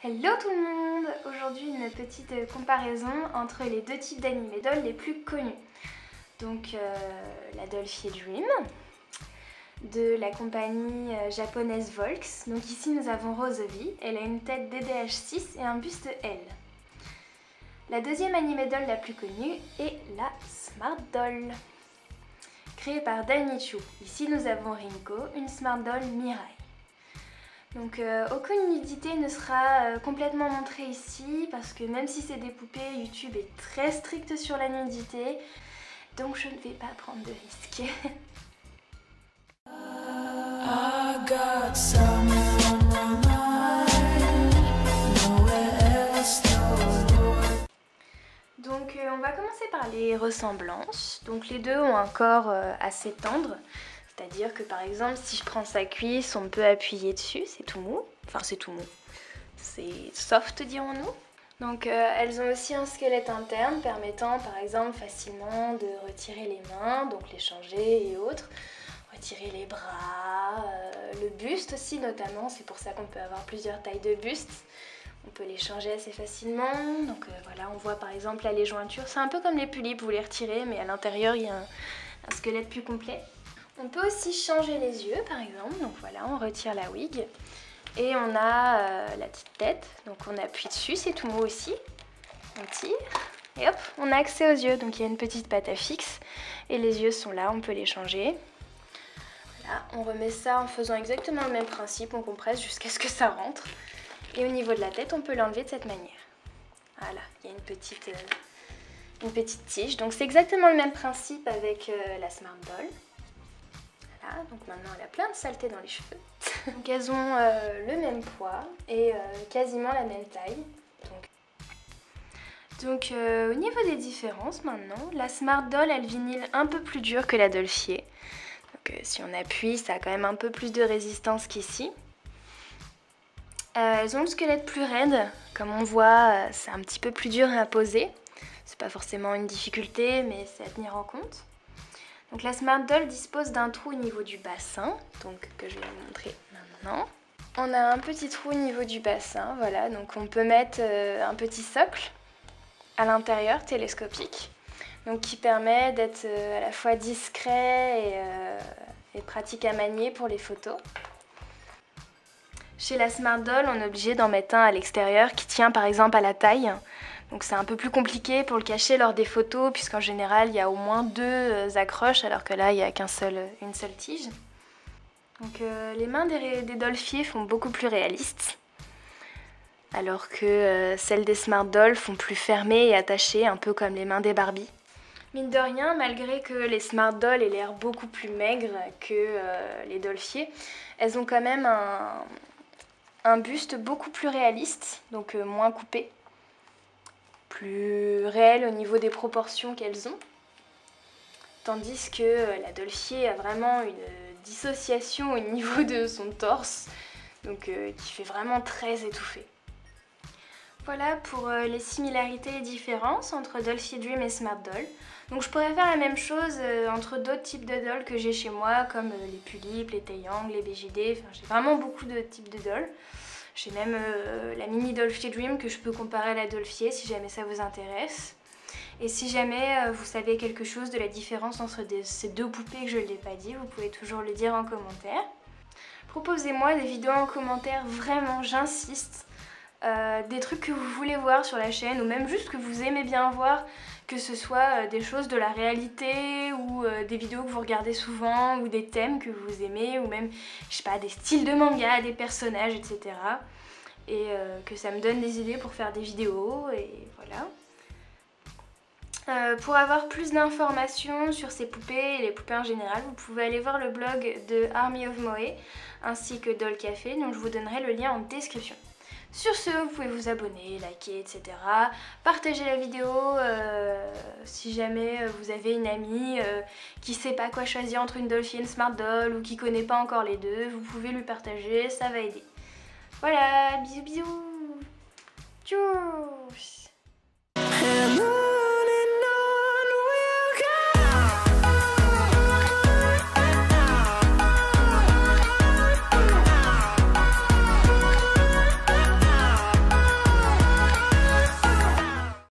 Hello tout le monde! Aujourd'hui une petite comparaison entre les deux types d'anime doll les plus connus. Donc la Dolphy Dream de la compagnie japonaise Volks. Donc ici nous avons Rosevie, elle a une tête DDH6 et un buste L. La deuxième anime doll la plus connue est la Smart Doll, créée par Dainichu. Ici nous avons Rinko, une Smart Doll Mirai. Donc aucune nudité ne sera complètement montrée ici parce que même si c'est des poupées, YouTube est très strict sur la nudité, donc je ne vais pas prendre de risques. Donc on va commencer par les ressemblances. Donc les deux ont un corps assez tendre. C'est-à-dire que par exemple, si je prends sa cuisse, on peut appuyer dessus, c'est tout mou. Enfin, c'est tout mou. C'est soft, dirons-nous. Donc elles ont aussi un squelette interne permettant par exemple facilement de retirer les mains, donc les changer et autres. Retirer les bras, le buste aussi notamment, c'est pour ça qu'on peut avoir plusieurs tailles de buste. On peut les changer assez facilement. Donc voilà, on voit par exemple là les jointures. C'est un peu comme les pulipes, vous les retirez, mais à l'intérieur il y a un squelette plus complet. On peut aussi changer les yeux par exemple, donc voilà, on retire la wig et on a la petite tête, donc on appuie dessus, c'est tout mou aussi, on tire et hop, on a accès aux yeux, donc il y a une petite patte à fixe et les yeux sont là, on peut les changer. Voilà, on remet ça en faisant exactement le même principe, on compresse jusqu'à ce que ça rentre et au niveau de la tête, on peut l'enlever de cette manière. Voilà, il y a une petite tige, donc c'est exactement le même principe avec la Smart Doll. Voilà, donc maintenant elle a plein de saleté dans les cheveux. Donc elles ont le même poids et quasiment la même taille. Donc au niveau des différences maintenant, la Smart Doll elle vinyle un peu plus dur que la Dolphy. Donc si on appuie, ça a quand même un peu plus de résistance qu'ici. Elles ont le squelette plus raide, comme on voit, c'est un petit peu plus dur à poser. C'est pas forcément une difficulté, mais c'est à tenir en compte. Donc la Smart Doll dispose d'un trou au niveau du bassin, donc que je vais vous montrer maintenant. On a un petit trou au niveau du bassin, voilà, donc on peut mettre un petit socle à l'intérieur, télescopique, donc qui permet d'être à la fois discret et pratique à manier pour les photos. Chez la Smart Doll, on est obligé d'en mettre un à l'extérieur qui tient par exemple à la taille. Donc c'est un peu plus compliqué pour le cacher lors des photos puisqu'en général il y a au moins deux accroches alors que là il n'y a une seule tige. Donc les mains des Dolphy font beaucoup plus réalistes alors que celles des Smart Doll font plus fermées et attachées, un peu comme les mains des Barbie. Mine de rien, malgré que les Smart Doll aient l'air beaucoup plus maigres que les Dolphy, elles ont quand même un buste beaucoup plus réaliste, donc moins coupé. Plus réelle au niveau des proportions qu'elles ont, tandis que la Dolphy a vraiment une dissociation au niveau de son torse, donc qui fait vraiment très étouffé. Voilà pour les similarités et différences entre Dolphy Dream et Smart Doll. Donc je pourrais faire la même chose entre d'autres types de dolls que j'ai chez moi, comme les Pulipes, les Taeyang, les BJD, enfin j'ai vraiment beaucoup de types de dolls. J'ai même la mini Dolphy Dream que je peux comparer à la Dolphy si jamais ça vous intéresse. Et si jamais vous savez quelque chose de la différence entre ces deux poupées que je ne l'ai pas dit, vous pouvez toujours le dire en commentaire. Proposez-moi des vidéos en commentaire, vraiment j'insiste. Des trucs que vous voulez voir sur la chaîne ou même juste que vous aimez bien voir, que ce soit des choses de la réalité ou des vidéos que vous regardez souvent ou des thèmes que vous aimez ou même, je sais pas, des styles de manga, des personnages, etc. Et que ça me donne des idées pour faire des vidéos et voilà. Pour avoir plus d'informations sur ces poupées et les poupées en général, vous pouvez aller voir le blog de Army of Moe ainsi que Doll Café, donc je vous donnerai le lien en description. Sur ce, vous pouvez vous abonner, liker, etc. Partager la vidéo si jamais vous avez une amie qui sait pas quoi choisir entre une Dolphy et une Smart Doll ou qui connaît pas encore les deux, vous pouvez lui partager, ça va aider. Voilà, bisous bisous.